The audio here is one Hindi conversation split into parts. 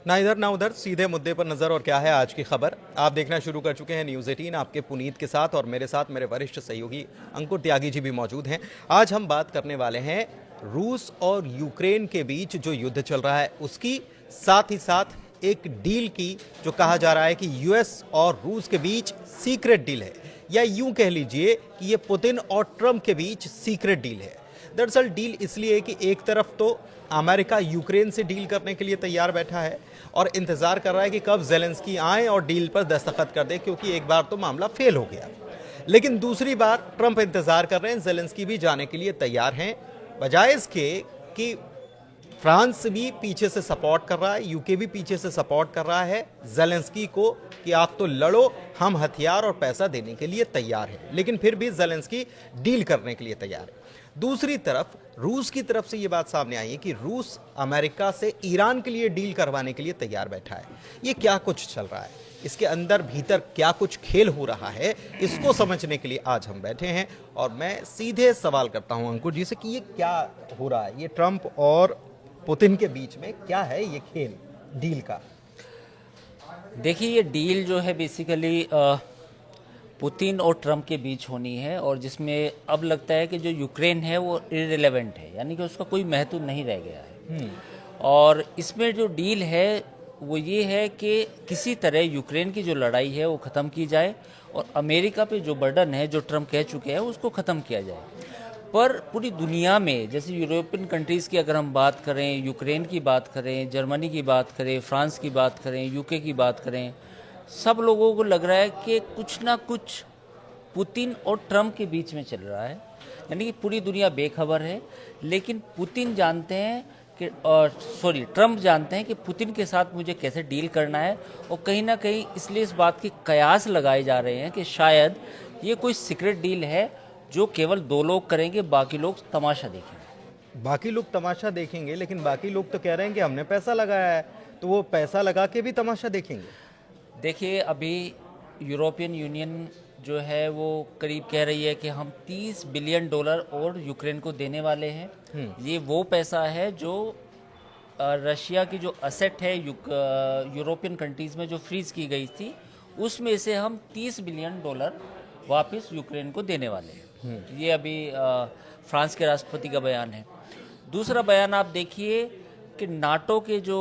ना इधर ना उधर, सीधे मुद्दे पर नजर। और क्या है आज की खबर, आप देखना शुरू कर चुके हैं न्यूज़ 18 आपके पुनीत के साथ, और मेरे साथ मेरे वरिष्ठ सहयोगी अंकुर त्यागी जी भी मौजूद हैं। आज हम बात करने वाले हैं रूस और यूक्रेन के बीच जो युद्ध चल रहा है उसकी, साथ ही साथ एक डील की जो कहा जा रहा है कि यूएस और रूस के बीच सीक्रेट डील है, या यूं कह लीजिए कि ये पुतिन और ट्रंप के बीच सीक्रेट डील है। दरअसल डील इसलिए कि एक तरफ तो अमेरिका यूक्रेन से डील करने के लिए तैयार बैठा है और इंतजार कर रहा है कि कब जेलेंस्की आए और डील पर दस्तखत कर दे, क्योंकि एक बार तो मामला फेल हो गया। लेकिन दूसरी बार ट्रंप इंतजार कर रहे हैं, जेलेंस्की भी जाने के लिए तैयार हैं, बजाय इसके कि फ्रांस भी पीछे से सपोर्ट कर रहा है, यूके भी पीछे से सपोर्ट कर रहा है जेलेंस्की को कि आप तो लड़ो, हम हथियार और पैसा देने के लिए तैयार हैं। लेकिन फिर भी जेलेंस्की डील करने के लिए तैयार है। दूसरी तरफ रूस की तरफ से यह बात सामने आई है कि रूस अमेरिका से ईरान के लिए डील करवाने के लिए तैयार बैठा है। ये क्या कुछ चल रहा है, इसके अंदर भीतर क्या कुछ खेल हो रहा है, इसको समझने के लिए आज हम बैठे हैं। और मैं सीधे सवाल करता हूं अंकुर जी से कि ये क्या हो रहा है, ये ट्रंप और पुतिन के बीच में क्या है ये खेल डील का। देखिए, ये डील जो है बेसिकली पुतिन और ट्रम्प के बीच होनी है, और जिसमें अब लगता है कि जो यूक्रेन है वो इररिलेवेंट है, यानी कि उसका कोई महत्व नहीं रह गया है। और इसमें जो डील है वो ये है कि किसी तरह यूक्रेन की जो लड़ाई है वो ख़त्म की जाए, और अमेरिका पे जो बर्डन है जो ट्रम्प कह चुके हैं उसको ख़त्म किया जाए। पर पूरी दुनिया में, जैसे यूरोपियन कंट्रीज़ की अगर हम बात करें, यूक्रेन की बात करें, जर्मनी की बात करें, फ्रांस की बात करें, यूके की बात करें, सब लोगों को लग रहा है कि कुछ ना कुछ पुतिन और ट्रम्प के बीच में चल रहा है। यानी कि पूरी दुनिया बेखबर है, लेकिन पुतिन जानते हैं कि ट्रम्प जानते हैं कि पुतिन के साथ मुझे कैसे डील करना है। और कहीं ना कहीं इसलिए इस बात के कयास लगाए जा रहे हैं कि शायद ये कोई सीक्रेट डील है जो केवल दो लोग करेंगे, बाकी लोग तमाशा देखेंगे। बाकी लोग तमाशा देखेंगे, लेकिन बाकी लोग तो कह रहे हैं कि हमने पैसा लगाया है, तो वो पैसा लगा के भी तमाशा देखेंगे। देखिए, अभी यूरोपियन यूनियन जो है वो करीब कह रही है कि हम $30 बिलियन और यूक्रेन को देने वाले हैं। ये वो पैसा है जो रशिया की जो असेट है यूरोपियन कंट्रीज़ में जो फ्रीज की गई थी, उसमें से हम $30 बिलियन वापस यूक्रेन को देने वाले हैं। ये अभी फ्रांस के राष्ट्रपति का बयान है। दूसरा बयान आप देखिए कि नाटो के जो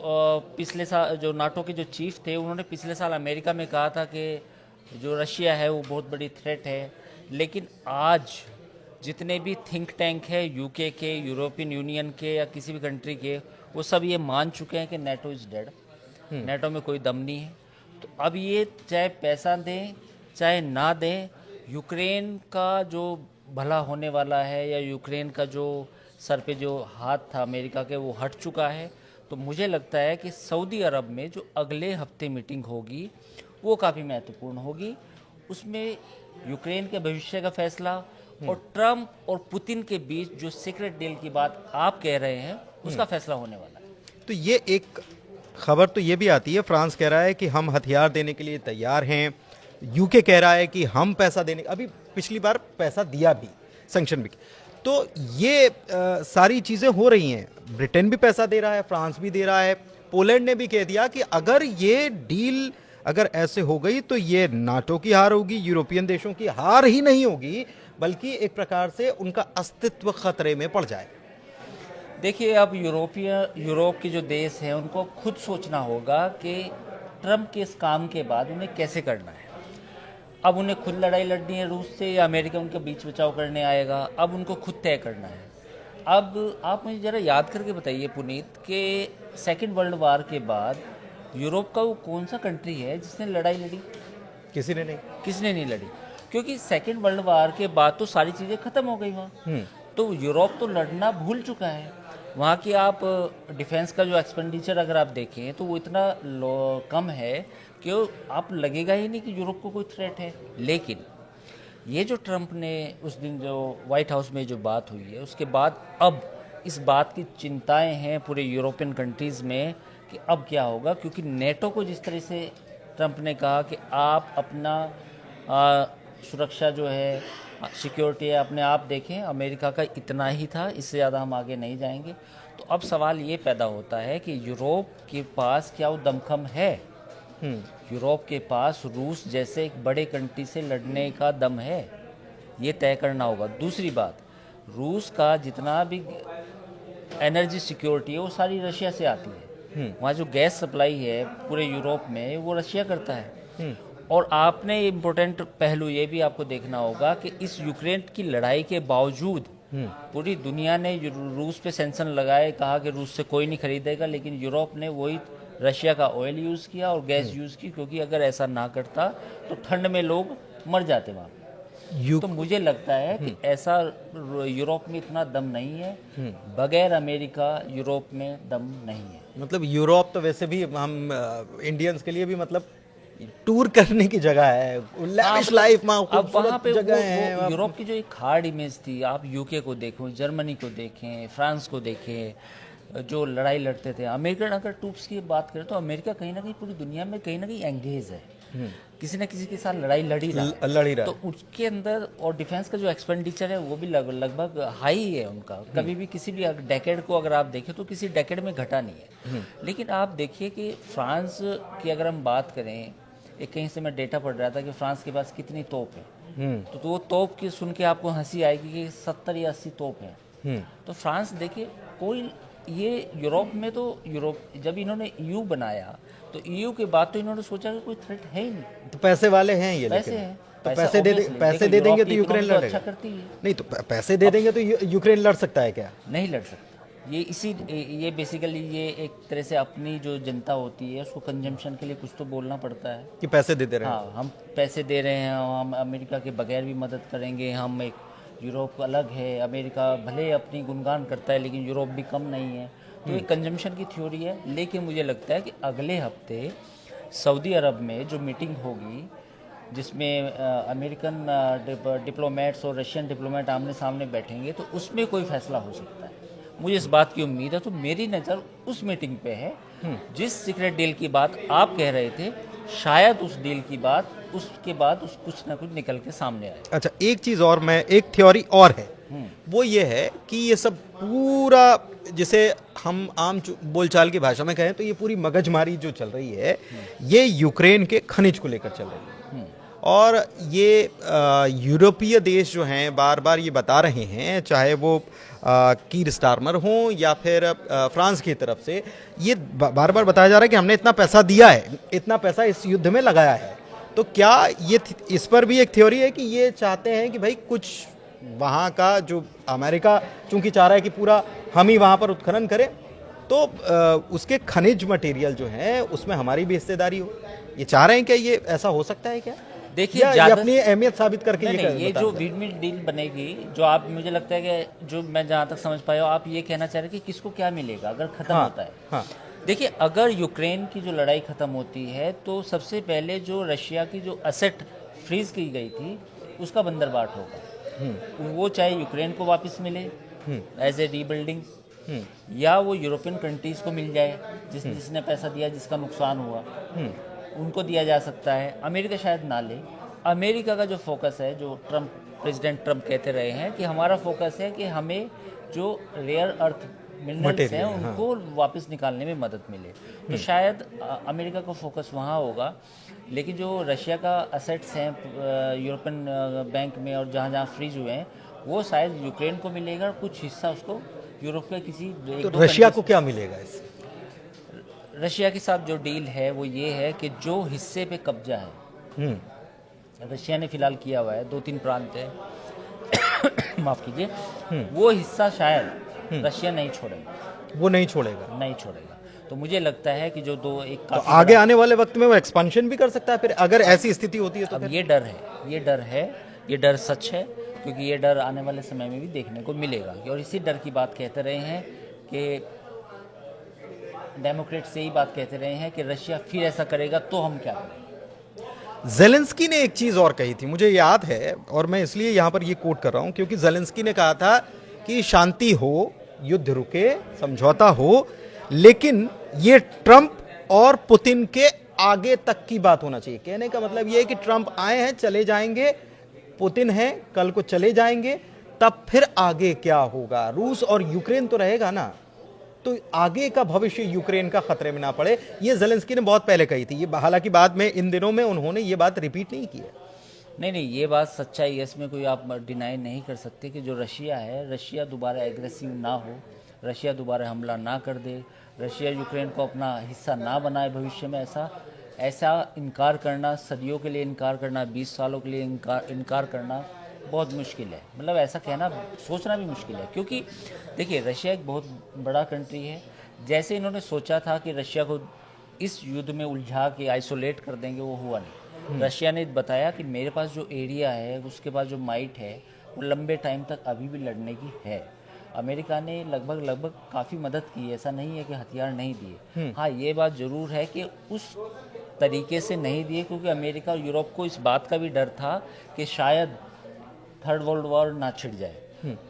पिछले साल जो नाटो के जो चीफ थे, उन्होंने पिछले साल अमेरिका में कहा था कि जो रशिया है वो बहुत बड़ी थ्रेट है। लेकिन आज जितने भी थिंक टैंक है यूके के, यूरोपियन यूनियन के या किसी भी कंट्री के, वो सब ये मान चुके हैं कि नेटो इज़ डेड, नेटो में कोई दम नहीं है। तो अब ये चाहे पैसा दें चाहे ना दें, यूक्रेन का जो भला होने वाला है या यूक्रेन का जो सर पे जो हाथ था अमेरिका के, वो हट चुका है। तो मुझे लगता है कि सऊदी अरब में जो अगले हफ्ते मीटिंग होगी वो काफ़ी महत्वपूर्ण होगी। उसमें यूक्रेन के भविष्य का फैसला और ट्रम्प और पुतिन के बीच जो सीक्रेट डील की बात आप कह रहे हैं उसका फैसला होने वाला है। तो ये एक खबर तो ये भी आती है, फ्रांस कह रहा है कि हम हथियार देने के लिए तैयार हैं, यूके कह रहा है कि हम पैसा देने, अभी पिछली बार पैसा दिया भी, सैंक्शन भी। तो ये सारी चीज़ें हो रही हैं, ब्रिटेन भी पैसा दे रहा है, फ्रांस भी दे रहा है, पोलैंड ने भी कह दिया कि अगर ये डील अगर ऐसे हो गई तो ये नाटो की हार होगी, यूरोपियन देशों की हार ही नहीं होगी, बल्कि एक प्रकार से उनका अस्तित्व खतरे में पड़ जाए। देखिए, अब यूरोप के जो देश हैं उनको खुद सोचना होगा कि ट्रम्प के इस काम के बाद उन्हें कैसे करना है। अब उन्हें खुद लड़ाई लड़नी है रूस से, या अमेरिका उनके बीच बचाव करने आएगा, अब उनको खुद तय करना है। अब आप मुझे ज़रा याद करके बताइए पुनीत कि सेकेंड वर्ल्ड वार के बाद यूरोप का वो कौन सा कंट्री है जिसने लड़ाई लड़ी? किसी ने नहीं लड़ी, क्योंकि सेकेंड वर्ल्ड वार के बाद तो सारी चीज़ें ख़त्म हो गई वहाँ। तो यूरोप तो लड़ना भूल चुका है। वहाँ की आप डिफेंस का जो एक्सपेंडिचर अगर आप देखें तो वो इतना कम है कि आप लगेगा ही नहीं कि यूरोप को कोई थ्रेट है। लेकिन ये जो ट्रम्प ने उस दिन जो वाइट हाउस में जो बात हुई है, उसके बाद अब इस बात की चिंताएं हैं पूरे यूरोपियन कंट्रीज़ में कि अब क्या होगा, क्योंकि नेटो को जिस तरह से ट्रम्प ने कहा कि आप अपना सुरक्षा जो है सिक्योरिटी है, अपने आप देखें अमेरिका का इतना ही था, इससे ज़्यादा हम आगे नहीं जाएंगे। तो अब सवाल ये पैदा होता है कि यूरोप के पास क्या वो दमखम है? यूरोप के पास रूस जैसे एक बड़े कंट्री से लड़ने का दम है? ये तय करना होगा। दूसरी बात, रूस का जितना भी एनर्जी सिक्योरिटी है वो सारी रशिया से आती है। वहाँ जो गैस सप्लाई है पूरे यूरोप में वो रशिया करता है। और आपने इम्पोर्टेंट पहलू ये भी आपको देखना होगा कि इस यूक्रेन की लड़ाई के बावजूद पूरी दुनिया ने रूस पे सेंक्शन लगाए, कहा कि रूस से कोई नहीं खरीदेगा, लेकिन यूरोप ने वही रशिया का ऑयल यूज़ किया और गैस यूज़ की, क्योंकि अगर ऐसा ना करता तो ठंड में लोग मर जाते वहाँ पे। तो मुझे लगता है कि ऐसा यूरोप में इतना दम नहीं है, बगैर अमेरिका यूरोप में दम नहीं है। मतलब यूरोप तो वैसे भी हम इंडियंस के लिए भी मतलब टूर करने की जगह है, लैविश लाइफ में अब वहाँ पे जगह है। यूरोप की जो एक हार्ड इमेज थी, आप यूके को देखो, जर्मनी को देखें, फ्रांस को देखें, जो लड़ाई लड़ते थे। अमेरिकन अगर ट्रूप्स की बात करें तो अमेरिका कहीं ना कहीं पूरी दुनिया में कहीं ना कहीं एंगेज है, किसी न किसी के साथ लड़ाई लड़ ही रहा। तो उसके अंदर और डिफेंस का जो एक्सपेंडिचर है वो भी लगभग हाई है उनका। कभी भी किसी भी डेकेड को अगर आप देखें तो किसी डेकेड में घटा नहीं है। लेकिन आप देखिए कि फ्रांस की अगर हम बात करें, एक कहीं से मैं डेटा पढ़ रहा था कि फ्रांस के पास कितनी तोप है, तो वो तोप की सुन के आपको हंसी आएगी कि 70 या 80 तोप है। तो फ्रांस देखिए, कोई ये यूरोप में तो यूरोप जब इन्होंने ईयू बनाया तो ईयू के बाद तो इन्होंने सोचा कि कोई थ्रेट है ही नहीं। तो पैसे वाले हैं ये, पैसे लेकिन हैं, तो पैसे दे देंगे तो यूक्रेन लड़ेगा। अच्छा करती है। नहीं तो पैसे दे देंगे तो यूक्रेन लड़ सकता है क्या? नहीं लड़ सकता। ये बेसिकली ये एक तरह से अपनी जो जनता होती है उसको कंजम्पशन के लिए कुछ तो बोलना पड़ता है कि पैसे दे रहे हैं। हाँ, हम पैसे दे रहे हैं, हम अमेरिका के बगैर भी मदद करेंगे, हम एक यूरोप अलग है, अमेरिका भले अपनी गुणगान करता है लेकिन यूरोप भी कम नहीं है। तो ये कंजम्पशन की थ्योरी है। लेकिन मुझे लगता है कि अगले हफ्ते सऊदी अरब में जो मीटिंग होगी, जिसमें अमेरिकन डिप्लोमेट्स और रशियन डिप्लोमेट आमने सामने बैठेंगे, तो उसमें कोई फैसला हो सकता है। मुझे इस बात की उम्मीद है। तो मेरी नज़र उस मीटिंग पे है। जिस सीक्रेट डील की बात आप कह रहे थे, शायद उस डील की बात उसके बाद कुछ ना कुछ निकल के सामने आए। अच्छा, एक चीज़ और, मैं एक थ्योरी और है, वो ये है कि ये सब पूरा, जिसे हम आम बोलचाल की भाषा में कहें तो ये पूरी मगजमारी जो चल रही है, ये यूक्रेन के खनिज को लेकर चल रही है। और ये यूरोपीय देश जो हैं बार बार ये बता रहे हैं, चाहे वो कीर स्टारमर हों या फिर फ्रांस की तरफ से, ये बार बार बताया जा रहा है कि हमने इतना पैसा दिया है, इतना पैसा इस युद्ध में लगाया है। तो क्या ये इस पर भी एक थ्योरी है कि ये चाहते हैं कि भाई कुछ वहाँ का जो अमेरिका चूंकि चाह रहा है कि पूरा हम ही वहाँ पर उत्खनन करें, तो उसके खनिज मटेरियल जो है उसमें हमारी भी हिस्सेदारी हो, ये चाह रहे हैं क्या? ये ऐसा हो सकता है क्या? देखिए, अपनी अहमियत साबित करके ये जो विंड डील बनेगी, जो आप, मुझे लगता है कि जो मैं जहाँ तक समझ पाया हूँ, आप ये कहना चाह रहे हैं कि किसको क्या मिलेगा अगर खत्म होता है। हाँ। देखिए, अगर यूक्रेन की जो लड़ाई खत्म होती है तो सबसे पहले जो रशिया की जो असेट फ्रीज की गई थी उसका बंदरबाट होगा। वो चाहे यूक्रेन को वापस मिले एज ए रीबिल्डिंग, या वो यूरोपियन कंट्रीज को मिल जाए जिसने पैसा दिया, जिसका नुकसान हुआ, उनको दिया जा सकता है। अमेरिका शायद ना ले। अमेरिका का जो फोकस है, जो प्रेसिडेंट ट्रम्प कहते रहे हैं कि हमारा फोकस है कि हमें जो रेयर अर्थ मिनरल्स हैं उनको वापस निकालने में मदद मिले। तो शायद अमेरिका का फोकस वहाँ होगा। लेकिन जो रशिया का असेट्स हैं यूरोपियन बैंक में और जहाँ जहाँ फ्रीज हुए हैं, वो शायद यूक्रेन को मिलेगा और कुछ हिस्सा उसको यूरोप के किसी तो रशिया को क्या मिलेगा इससे? रशिया के साथ जो डील है वो ये है कि जो हिस्से पे कब्जा है, रशिया ने फिलहाल किया हुआ है, 2-3 प्रांत है माफ कीजिए, वो हिस्सा शायद रशिया नहीं छोड़ेगा। वो नहीं छोड़ेगा। तो मुझे लगता है कि जो तो आगे आने वाले वक्त में वो एक्सपेंशन भी कर सकता है फिर, अगर ऐसी स्थिति होती है तो। अब ये डर सच है, क्योंकि ये डर आने वाले समय में भी देखने को मिलेगा। और इसी डर की बात कहते रहे हैं कि डेमोक्रेट से ही बात कहते रहे हैं कि रशिया फिर ऐसा करेगा तो हम क्या करें। ज़ेलेंस्की ने एक चीज़ और कही थी, मुझे याद है, और मैं इसलिए यहाँ पर ये कोट कर रहा हूँ क्योंकि ज़ेलेंस्की ने कहा था कि शांति हो, युद्ध रुके, समझौता हो, लेकिन ये ट्रंप और पुतिन के आगे तक की बात होना चाहिए। कहने का मतलब ये है कि ट्रंप आए हैं, चले जाएंगे, पुतिन हैं, कल को चले जाएंगे, तब फिर आगे क्या होगा? रूस और यूक्रेन तो रहेगा ना, तो आगे का भविष्य यूक्रेन का खतरे में ना पड़े। ये ज़ेलेंस्की ने बहुत पहले कही थी, ये हालांकि बाद में इन दिनों में उन्होंने ये बात रिपीट नहीं की है। नहीं, ये बात सच्चाई है, इसमें कोई आप डिनाई नहीं कर सकते कि जो रशिया है, रशिया दोबारा एग्रेसिव ना हो, रशिया दोबारा हमला ना कर दे, रशिया यूक्रेन को अपना हिस्सा ना बनाए भविष्य में। ऐसा इनकार करना, सदियों के लिए इनकार करना, 20 सालों के लिए इनकार करना बहुत मुश्किल है। मतलब ऐसा कहना, सोचना भी मुश्किल है, क्योंकि देखिए रशिया एक बहुत बड़ा कंट्री है। जैसे इन्होंने सोचा था कि रशिया को इस युद्ध में उलझा के आइसोलेट कर देंगे, वो हुआ नहीं। रशिया ने बताया कि मेरे पास जो एरिया है, उसके पास जो माइट है, वो लंबे टाइम तक अभी भी लड़ने की है। अमेरिका ने लगभग काफ़ी मदद की, ऐसा नहीं है कि हथियार नहीं दिए। हाँ, ये बात ज़रूर है कि उस तरीके से नहीं दिए, क्योंकि अमेरिका और यूरोप को इस बात का भी डर था कि शायद थर्ड वर्ल्ड वॉर ना छिड़ जाए,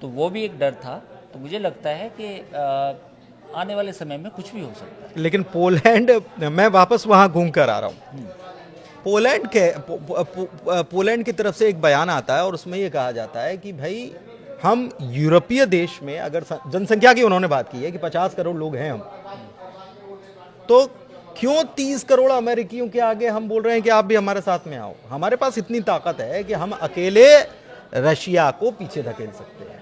तो वो भी एक डर था। तो मुझे लगता है कि आने वाले समय में कुछ भी हो सकता है। लेकिन पोलैंड, मैं वापस वहां घूम कर आ रहा हूं, पोलैंड की तरफ से एक बयान आता है और उसमें ये कहा जाता है कि भाई हम यूरोपीय देश में, अगर जनसंख्या की उन्होंने बात की है कि 50 करोड़ लोग हैं हम, तो क्यों 30 करोड़ अमेरिकियों के आगे हम बोल रहे हैं कि आप भी हमारे साथ में आओ? हमारे पास इतनी ताकत है कि हम अकेले रशिया को पीछे धकेल सकते हैं।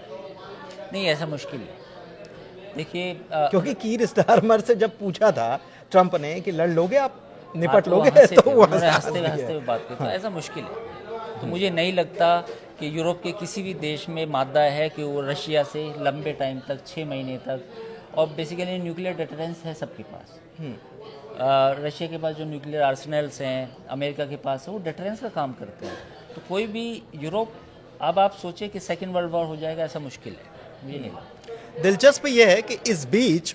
नहीं, ऐसा मुश्किल है। देखिए, क्योंकि कीर स्टारमर से जब पूछा था ट्रंप ने कि लड़ लोगे आप, निपट तो लोगे, हंसे तो थे, वो उन्होंने हंसते हुए बात की। तो हाँ। ऐसा मुश्किल है। तो मुझे नहीं लगता कि यूरोप के किसी भी देश में मादा है कि वो रशिया से लंबे टाइम तक, 6 महीने तक, और बेसिकली न्यूक्लियर डिटरेंस है सबके पास। रशिया के पास जो न्यूक्लियर आर्सेनल्स हैं, अमेरिका के पास है, वो डिटरेंस का काम करते हैं। तो कोई भी यूरोप, अब आप सोचें कि सेकेंड वर्ल्ड वॉर हो जाएगा, ऐसा मुश्किल है, मुझे नहीं लगता। दिलचस्प यह है कि इस बीच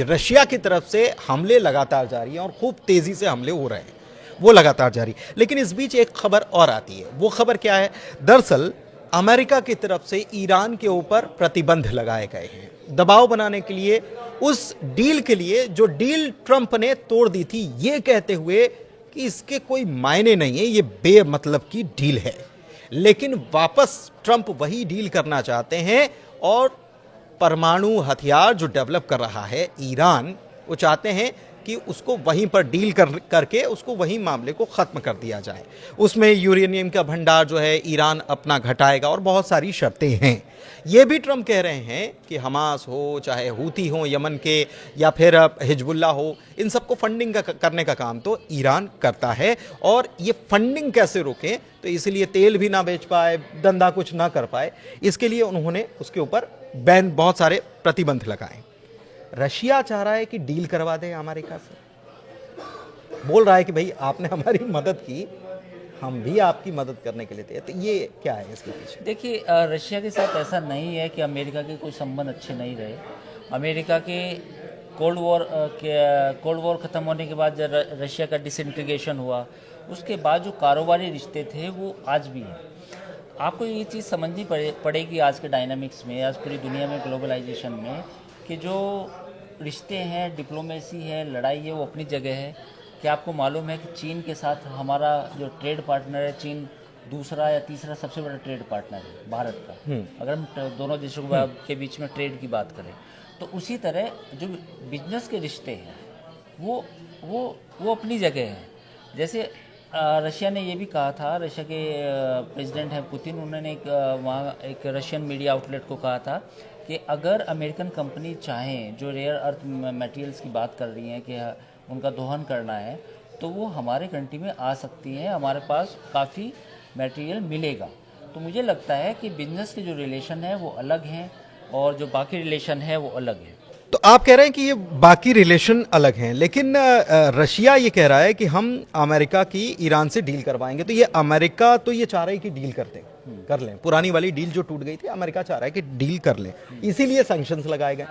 रशिया की तरफ से हमले लगातार जारी हैं और खूब तेजी से हमले हो रहे हैं, वो लगातार जारी। लेकिन इस बीच एक खबर और आती है। वो खबर क्या है? दरअसल अमेरिका की तरफ से ईरान के ऊपर प्रतिबंध लगाए गए हैं, दबाव बनाने के लिए, उस डील के लिए जो डील ट्रंप ने तोड़ दी थी, ये कहते हुए कि इसके कोई मायने नहीं है, ये बेमतलब की डील है। लेकिन वापस ट्रंप वही डील करना चाहते हैं और परमाणु हथियार जो डेवलप कर रहा है ईरान, वो चाहते हैं कि उसको वहीं पर डील करके उसको वहीं मामले को ख़त्म कर दिया जाए। उसमें यूरेनियम का भंडार जो है ईरान अपना घटाएगा और बहुत सारी शर्तें हैं। ये भी ट्रंप कह रहे हैं कि हमास हो, चाहे हूती हो यमन के, या फिर हिजबुल्ला हो, इन सबको फंडिंग करने का काम तो ईरान करता है। और ये फंडिंग कैसे रोकें, तो इसलिए तेल भी ना बेच पाए, धंधा कुछ ना कर पाए, इसके लिए उन्होंने उसके ऊपर बैन, बहुत सारे प्रतिबंध लगाए। रशिया चाह रहा है कि डील करवा दें अमेरिका से, बोल रहा है कि भाई आपने हमारी मदद की, हम भी आपकी मदद करने के लिए थे। तो ये क्या है इसके पीछे? देखिए, रशिया के साथ ऐसा नहीं है कि अमेरिका के कोई संबंध अच्छे नहीं रहे। अमेरिका के कोल्ड वॉर ख़त्म होने के बाद जब रशिया का डिसइंटीग्रेशन हुआ, उसके बाद जो कारोबारी रिश्ते थे वो आज भी हैं। आपको ये चीज़ समझनी पड़ेगी आज के डायनामिक्स में, आज पूरी दुनिया में, ग्लोबलाइजेशन में, कि जो रिश्ते हैं, डिप्लोमेसी है, लड़ाई है, वो अपनी जगह है। क्या आपको मालूम है कि चीन के साथ हमारा जो ट्रेड पार्टनर है, चीन दूसरा या तीसरा सबसे बड़ा ट्रेड पार्टनर है भारत का, अगर हम दोनों देशों के बीच में ट्रेड की बात करें। तो उसी तरह जो बिजनेस के रिश्ते हैं वो अपनी जगह हैं। जैसे रशिया ने ये भी कहा था, रशिया के प्रेसिडेंट हैं पुतिन, उन्होंने वहाँ एक रशियन मीडिया आउटलेट को कहा था कि अगर अमेरिकन कंपनी चाहें, जो रेयर अर्थ मटेरियल्स की बात कर रही हैं कि उनका दोहन करना है, तो वो हमारे कंट्री में आ सकती हैं, हमारे पास काफ़ी मटेरियल मिलेगा। तो मुझे लगता है कि बिजनेस के जो रिलेशन है वो अलग हैं और जो बाकी रिलेशन है वो अलग है। तो आप कह रहे हैं कि ये बाकी रिलेशन अलग हैं, लेकिन रशिया ये कह रहा है कि हम अमेरिका की ईरान से डील करवाएंगे। तो ये अमेरिका तो ये चाह रहा है कि डील कर लें, पुरानी वाली डील जो टूट गई थी, अमेरिका चाह रहा है कि डील कर लें, इसीलिए सैंक्शंस लगाए गए।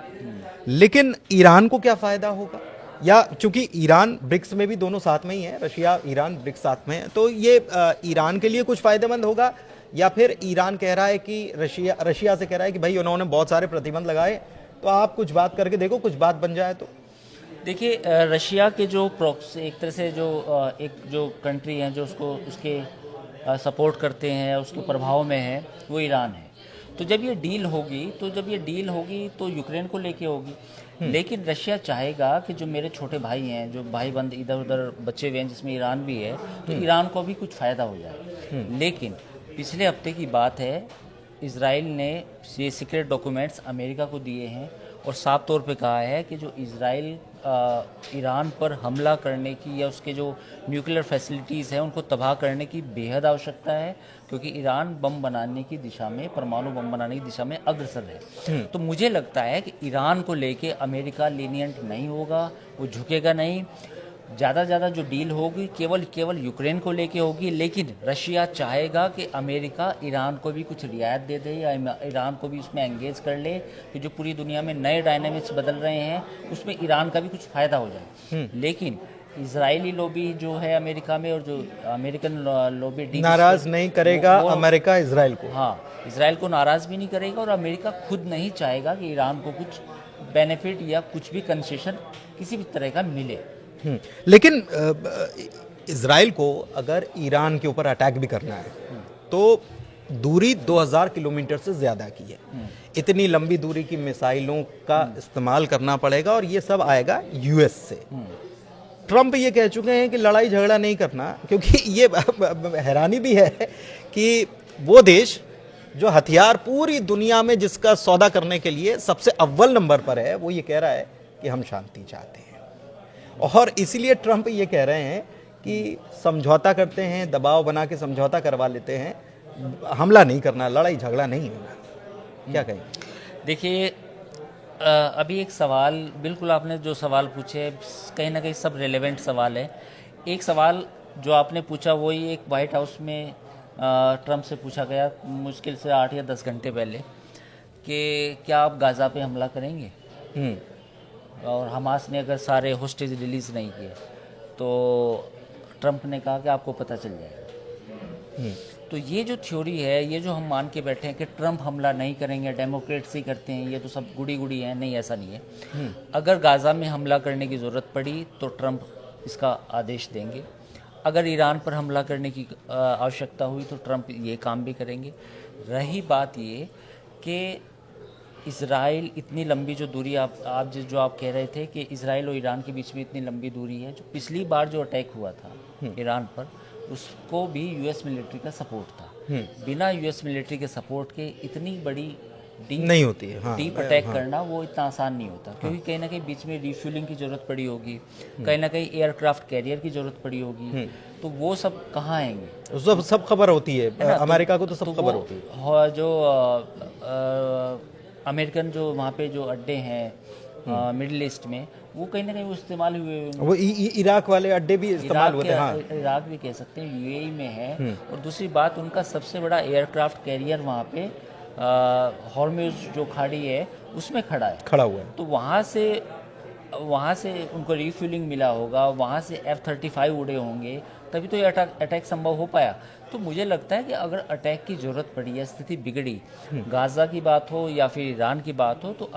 लेकिन ईरान को क्या फायदा होगा? या चूंकि ईरान ब्रिक्स में भी दोनों साथ में ही है, रशिया ईरान ब्रिक्स साथ में है, तो ये ईरान के लिए कुछ फायदेमंद होगा? या फिर ईरान कह रहा है कि रशिया से कह रहा है कि भाई उन्होंने बहुत सारे प्रतिबंध लगाए, तो आप कुछ बात करके देखो, कुछ बात बन जाए तो? देखिए, रशिया के जो प्रॉक्सी, एक तरह से जो एक जो कंट्री है जो उसके सपोर्ट करते हैं, उसके प्रभाव में है, वो ईरान है। तो जब ये डील होगी तो यूक्रेन को लेके होगी। लेकिन रशिया चाहेगा कि जो मेरे छोटे भाई हैं, जो भाई बंद इधर उधर बचे हुए हैं, जिसमें ईरान भी है, तो ईरान को भी कुछ फ़ायदा हो जाए। लेकिन पिछले हफ्ते की बात है, इजराइल ने ये सीक्रेट डॉक्यूमेंट्स अमेरिका को दिए हैं और साफ तौर पे कहा है कि जो इजराइल ईरान पर हमला करने की या उसके जो न्यूक्लियर फैसिलिटीज़ हैं उनको तबाह करने की बेहद आवश्यकता है, क्योंकि ईरान बम बनाने की दिशा में, परमाणु बम बनाने की दिशा में अग्रसर है। तो मुझे लगता है कि ईरान को लेके अमेरिका लीनियंट नहीं होगा, वो झुकेगा नहीं। ज़्यादा से ज़्यादा जो डील होगी केवल यूक्रेन को लेके होगी, लेकिन रशिया चाहेगा कि अमेरिका ईरान को भी कुछ रियायत दे दे या ईरान को भी उसमें एंगेज कर ले, कि जो पूरी दुनिया में नए डायनामिक्स बदल रहे हैं उसमें ईरान का भी कुछ फ़ायदा हो जाए। लेकिन इजरायली लॉबी जो है अमेरिका में, और जो अमेरिकन लॉबी नाराज नहीं करेगा अमेरिका इसराइल को। हाँ, इसराइल को नाराज़ भी नहीं करेगा, और अमेरिका खुद नहीं चाहेगा कि ईरान को कुछ बेनिफिट या कुछ भी कंसेशन किसी भी तरह का मिले। लेकिन इजराइल को अगर ईरान के ऊपर अटैक भी करना है तो दूरी 2000 किलोमीटर से ज़्यादा की है। इतनी लंबी दूरी की मिसाइलों का इस्तेमाल करना पड़ेगा, और ये सब आएगा यूएस से। ट्रंप ये कह चुके हैं कि लड़ाई झगड़ा नहीं करना, क्योंकि ये हैरानी भी है कि वो देश जो हथियार पूरी दुनिया में जिसका सौदा करने के लिए सबसे अव्वल नंबर पर है, वो ये कह रहा है कि हम शांति चाहते हैं। और इसीलिए ट्रंप ये कह रहे हैं कि समझौता करते हैं, दबाव बना के समझौता करवा लेते हैं, हमला नहीं करना, लड़ाई झगड़ा नहीं होना। क्या कहें? देखिए, अभी एक सवाल, बिल्कुल आपने जो सवाल पूछे कहीं ना कहीं सब रेलेवेंट सवाल है। एक सवाल जो आपने पूछा वही एक वाइट हाउस में ट्रंप से पूछा गया मुश्किल से 8 या 10 घंटे पहले, कि क्या आप गाज़ा पे हमला करेंगे, और हमास ने अगर सारे होस्टेज रिलीज़ नहीं किए तो ट्रंप ने कहा कि आपको पता चल जाएगा। तो ये जो थ्योरी है, ये जो हम मान के बैठे हैं कि ट्रंप हमला नहीं करेंगे, डेमोक्रेट्स ही करते हैं, ये तो सब गुड़ी गुड़ी है, नहीं, ऐसा नहीं है। अगर गाज़ा में हमला करने की ज़रूरत पड़ी तो ट्रंप इसका आदेश देंगे। अगर ईरान पर हमला करने की आवश्यकता हुई तो ट्रंप ये काम भी करेंगे। रही बात ये कि इज़राइल इतनी लंबी जो दूरी आप जो आप कह रहे थे कि इज़राइल और ईरान के बीच में इतनी लंबी दूरी है, जो पिछली बार जो अटैक हुआ था ईरान पर, उसको भी यूएस मिलिट्री का सपोर्ट था। बिना यूएस मिलिट्री के सपोर्ट के इतनी बड़ी नहीं होती है। हाँ, डीप अटैक करना वो इतना आसान नहीं होता, क्योंकि कहीं ना कहीं बीच में रिफ्यूलिंग की ज़रूरत पड़ी होगी, कहीं ना कहीं एयरक्राफ्ट कैरियर की ज़रूरत पड़ी होगी, तो वो सब कहाँ आएंगे? सब खबर होती है अमेरिका को, तो सब खबर होती है। जो अमेरिकन जो वहाँ पे जो अड्डे हैं मिडिल ईस्ट में, वो कहीं ना कहीं वो इस्तेमाल हुए, वो इराक वाले अड्डे भी इस्तेमाल हुए थे। हाँ, इराक भी कह सकते हैं, यूएई में है। और दूसरी बात, उनका सबसे बड़ा एयरक्राफ्ट कैरियर वहाँ पे हॉर्मुज जो खाड़ी है उसमें खड़ा हुआ है। तो वहाँ से उनको रिफ्यूलिंग मिला होगा, वहाँ से F-35 उड़े होंगे, तभी तो ये अटैक संभव हो पाया। तो मुझे लगता है कि अगर अटैक की ज़रूरत पड़ी या स्थिति बिगड़ी, गाज़ा की बात हो या फिर ईरान की बात हो, तो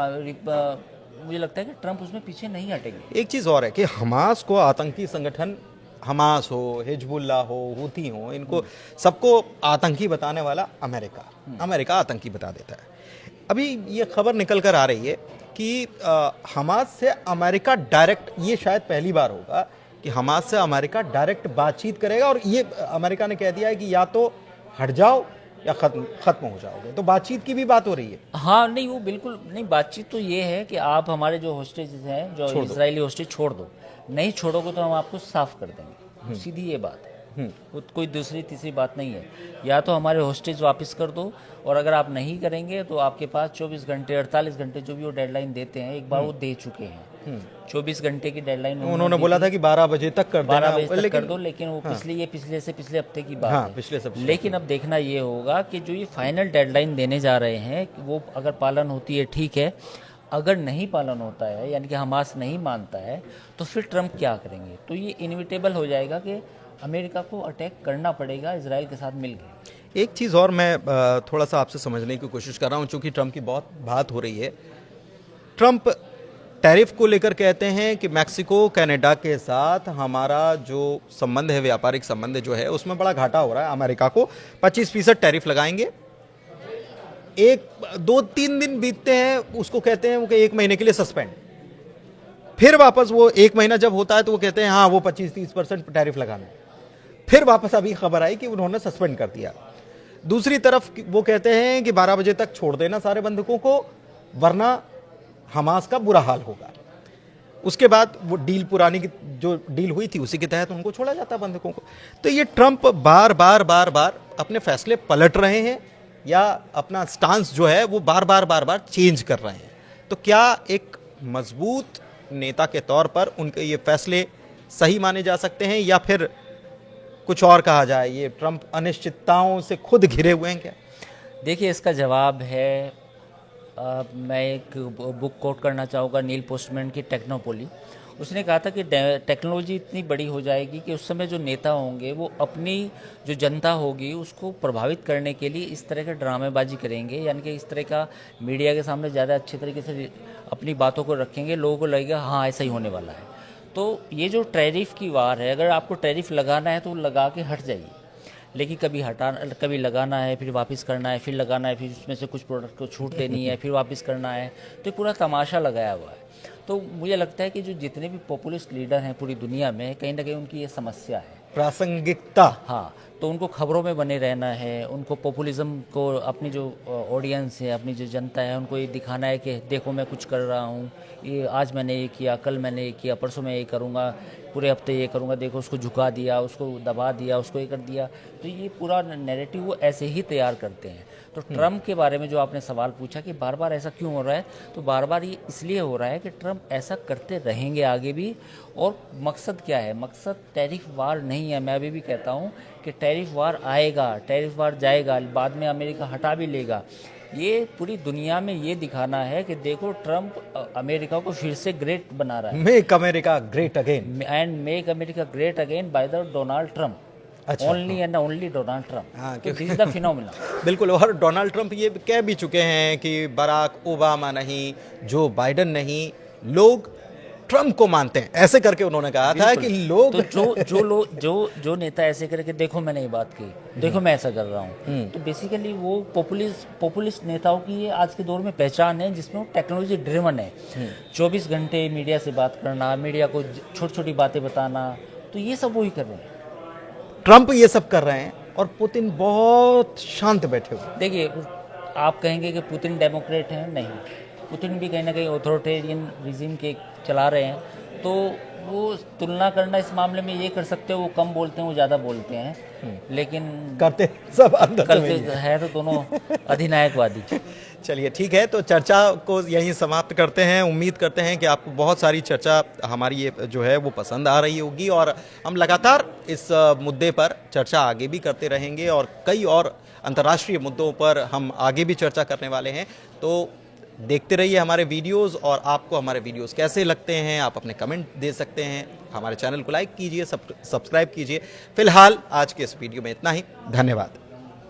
मुझे लगता है कि ट्रंप उसमें पीछे नहीं हटेंगे। एक चीज़ और है कि हमास को आतंकी संगठन, हमास हो, हिजबुल्लाह हो, हुती हो, इनको सबको आतंकी बताने वाला अमेरिका आतंकी बता देता है। अभी ये खबर निकल कर आ रही है कि हमास से अमेरिका डायरेक्ट, ये शायद पहली बार होगा कि हमास से अमेरिका डायरेक्ट बातचीत करेगा, और ये अमेरिका ने कह दिया है कि या तो हट जाओ या खत्म हो जाओगे। तो बातचीत की भी बात हो रही है। हाँ, नहीं, वो बिल्कुल नहीं, बातचीत तो ये है कि आप हमारे जो होस्टेज हैं, जो इजरायली होस्टेज, छोड़ दो, नहीं छोड़ोगे तो हम आपको साफ कर देंगे, सीधी ये बात है। कोई दूसरी तीसरी बात नहीं है। या तो हमारे होस्टेज वापस कर दो, और अगर आप नहीं करेंगे तो आपके पास 24 घंटे 48 घंटे जो भी वो डेडलाइन देते हैं, एक बार वो दे चुके हैं। 24 घंटे की डेडलाइन उन्होंने बोला था कि 12 बजे तक कर 12 बजे तक कर दो, लेकिन वो पिछले से पिछले हफ्ते की बात है। पिछले से लेकिन अब देखना ये होगा कि जो ये फाइनल डेडलाइन देने जा रहे हैं, वो अगर पालन होती है ठीक है, अगर नहीं पालन होता है, यानी कि हमास नहीं मानता है, तो फिर ट्रंप क्या करेंगे? तो ये इनविटेबल हो जाएगा कि अमेरिका को अटैक करना पड़ेगा इजराइल के साथ मिलकर। एक चीज़ और मैं थोड़ा सा आपसे समझने की कोशिश कर रहा हूँ, चूँकि ट्रंप की बहुत बात हो रही है। ट्रंप टैरिफ को लेकर कहते हैं कि मैक्सिको कनाडा के साथ हमारा जो संबंध है, व्यापारिक संबंध जो है, उसमें बड़ा घाटा हो रहा है। अमेरिका को 25% टैरिफ लगाएंगे। 1-2-3 दिन बीतते हैं, उसको कहते हैं वो कि 1 महीने के लिए सस्पेंड। फिर वापस वो 1 महीना जब होता है तो वो कहते हैं हाँ वो 25-30% टैरिफ लगाना है। फिर वापस अभी खबर आई कि उन्होंने सस्पेंड कर दिया। दूसरी तरफ वो कहते हैं कि 12 बजे तक छोड़ देना सारे बंधकों को, वरना हमास का बुरा हाल होगा। उसके बाद वो डील, पुरानी की जो डील हुई थी उसी के तहत उनको छोड़ा जाता बंधकों को। तो ये ट्रंप बार बार अपने फैसले पलट रहे हैं या अपना स्टांस जो है वो बार बार चेंज कर रहे हैं। तो क्या एक मजबूत नेता के तौर पर उनके ये फैसले सही माने जा सकते हैं, या फिर कुछ और कहा जाए, ये ट्रंप अनिश्चितताओं से खुद घिरे हुए हैं क्या? देखिए, इसका जवाब है मैं एक बुक कोट करना चाहूँगा नील पोस्टमैन की, टेक्नोपोली। उसने कहा था कि टेक्नोलॉजी इतनी बड़ी हो जाएगी कि उस समय जो नेता होंगे वो अपनी जो जनता होगी उसको प्रभावित करने के लिए इस तरह का ड्रामेबाजी करेंगे, यानी कि इस तरह का मीडिया के सामने ज़्यादा अच्छे तरीके से अपनी बातों को रखेंगे, लोगों को लगेगा हाँ ऐसा ही होने वाला है। तो ये जो टैरिफ की वार है, अगर आपको टैरिफ लगाना है तो लगा के हट जाइए, लेकिन कभी लगाना है, फिर वापस करना है, फिर लगाना है, फिर उसमें से कुछ प्रोडक्ट को छूट देनी है, फिर वापस करना है, तो पूरा तमाशा लगाया हुआ है। तो मुझे लगता है कि जो जितने भी पॉपुलिस्ट लीडर हैं पूरी दुनिया में, कहीं ना कहीं उनकी ये समस्या है, प्रासंगिकता। हाँ, तो उनको खबरों में बने रहना है, उनको पॉपुलिज्म को, अपनी जो ऑडियंस है, अपनी जो जनता है, उनको ये दिखाना है कि देखो मैं कुछ कर रहा हूँ, ये आज मैंने ये किया, कल मैंने ये किया, परसों मैं ये करूँगा, पूरे हफ्ते ये करूँगा, देखो उसको झुका दिया, उसको दबा दिया, उसको ये कर दिया। तो ये पूरा नैरेटिव वो ऐसे ही तैयार करते हैं। तो ट्रंप के बारे में जो आपने सवाल पूछा कि बार बार ऐसा क्यों हो रहा है, तो बार बार ये इसलिए हो रहा है कि ट्रंप ऐसा करते रहेंगे आगे भी। और मकसद क्या है? मकसद टैरिफ वार नहीं है। मैं अभी भी कहता हूँ कि टैरिफ वार आएगा, टैरिफ वार जाएगा, बाद में अमेरिका हटा भी लेगा। ये पूरी दुनिया में ये दिखाना है कि देखो ट्रंप अमेरिका को फिर से ग्रेट बना रहा है। Make America great again, and make America great again by the Donald Trump, only and only Donald Trump. This is the phenomena. बिल्कुल। और डोनाल्ड ट्रंप ये कह भी चुके हैं कि बराक ओबामा नहीं, जो बाइडन नहीं, लोग ट्रंप को मानते हैं, ऐसे करके उन्होंने कहा था कि लोग तो जो नेता ऐसे करके देखो मैंने ये बात की, देखो मैं ऐसा कर रहा हूँ, तो बेसिकली वो पॉपुलिस्ट नेताओं की ये आज के दौर में पहचान है, जिसमें वो टेक्नोलॉजी ड्रिवन है। 24 घंटे मीडिया से बात करना, मीडिया को छोटी छोटी बातें बताना, तो ये सब वही कर रहे हैं। ट्रंप ये सब कर रहे हैं और पुतिन बहुत शांत बैठे हुए। देखिए, आप कहेंगे कि पुतिन डेमोक्रेट हैं, नहीं, पुतिन भी कहीं ना कहीं ऑथोरिटेरियन रिजीम के चला रहे हैं। तो वो तुलना करना इस मामले में ये कर सकते हो, वो कम बोलते हैं, वो ज़्यादा बोलते हैं, लेकिन करते सब अंदर करते है तो दोनों अधिनायकवादी। चलिए ठीक है, तो चर्चा को यहीं समाप्त करते हैं। उम्मीद करते हैं कि आपको बहुत सारी चर्चा हमारी ये जो है वो पसंद आ रही होगी, और हम लगातार इस मुद्दे पर चर्चा आगे भी करते रहेंगे, और कई और अंतर्राष्ट्रीय मुद्दों पर हम आगे भी चर्चा करने वाले हैं। तो देखते रहिए हमारे वीडियोस, और आपको हमारे वीडियोस कैसे लगते हैं आप अपने कमेंट दे सकते हैं। हमारे चैनल को लाइक कीजिए, सब्सक्राइब कीजिए। फिलहाल आज के इस वीडियो में इतना ही। धन्यवाद।